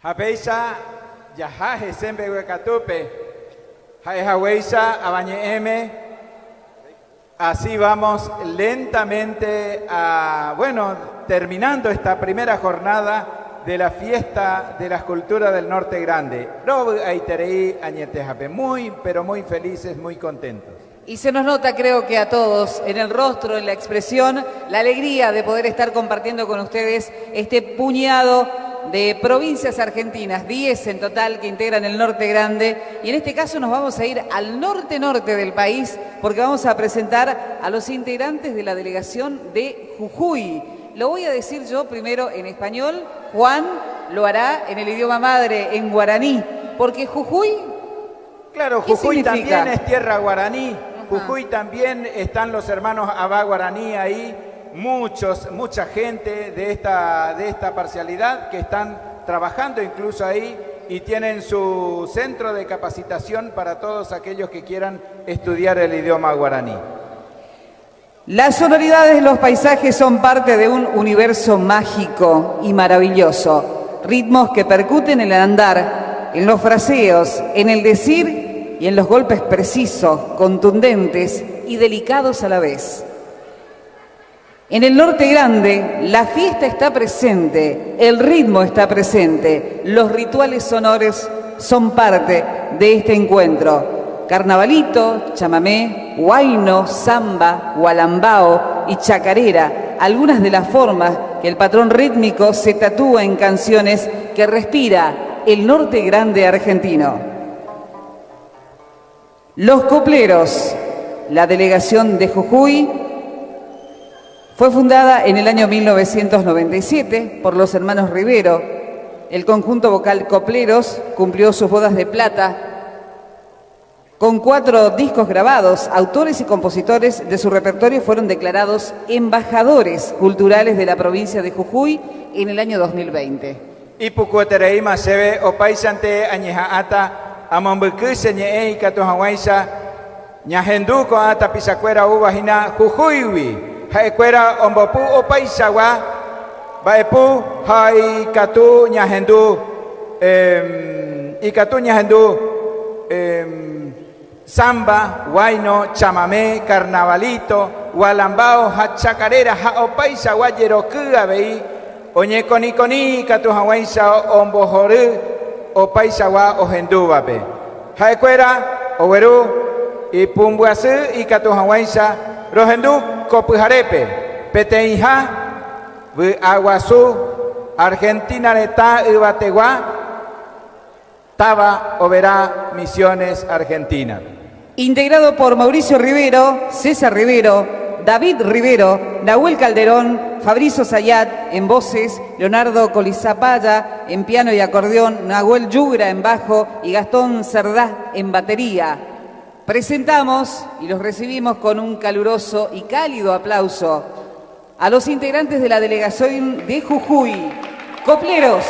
Hapeisa yahaje sembe huecatupe, haejaweisa abañeeme. Así vamos lentamente terminando esta primera jornada de la fiesta de la escultura del Norte Grande. Muy, pero muy felices, muy contentos. Y se nos nota, creo que a todos, en el rostro, en la expresión, la alegría de poder estar compartiendo con ustedes este puñado de provincias argentinas, 10 en total que integran el Norte Grande, y en este caso nos vamos a ir al norte-norte del país porque vamos a presentar a los integrantes de la delegación de Jujuy. Lo voy a decir yo primero en español, Juan lo hará en el idioma madre, en guaraní, porque Jujuy, claro, ¿qué Jujuy significa? también es tierra guaraní, Jujuy también están los hermanos Abá guaraní ahí, mucha gente de esta parcialidad que están trabajando incluso ahí y tienen su centro de capacitación para todos aquellos que quieran estudiar el idioma guaraní. Las sonoridades de los paisajes son parte de un universo mágico y maravilloso. Ritmos que percuten en el andar, en los fraseos, en el decir y en los golpes precisos, contundentes y delicados a la vez. En el Norte Grande, la fiesta está presente, el ritmo está presente, los rituales sonoros son parte de este encuentro. Carnavalito, chamamé, huayno, samba, gualambao y chacarera, algunas de las formas que el patrón rítmico se tatúa en canciones que respira el Norte Grande argentino. Los Copleros, la delegación de Jujuy, fue fundada en el año 1997 por los hermanos Rivero. El conjunto vocal Copleros cumplió sus bodas de plata con 4 discos grabados. Autores y compositores de su repertorio fueron declarados embajadores culturales de la provincia de Jujuy en el año 2020. Ipukuaterei masebe opaisante añejaata amambukuse ñeei katuhawaisa ñahenduko ata pisacuera ubahina Jujuywi. Haecuera ombopu opaisawa baepu hai katu ñahendu ikatu ñahendu samba, huayno, chamamé, carnavalito, gualambao, chacarera, opaisawa yerokuga bei oñeconiconi katu hawaisa ombojoru opaisawa ohendubabe. Haecuera oweru y pumbuasu y katu hawaisa rohendu Copujarepe, Peteija, Aguazú, Argentina Neta, Ibategua, Taba, Oberá, Misiones, Argentina. Integrado por Mauricio Rivero, César Rivero, David Rivero, Nahuel Calderón, Fabrizio Zayat en voces, Leonardo Colizapaya en piano y acordeón, Nahuel Yugra en bajo y Gastón Cerdá en batería. Presentamos y los recibimos con un caluroso y cálido aplauso a los integrantes de la delegación de Jujuy, Copleros.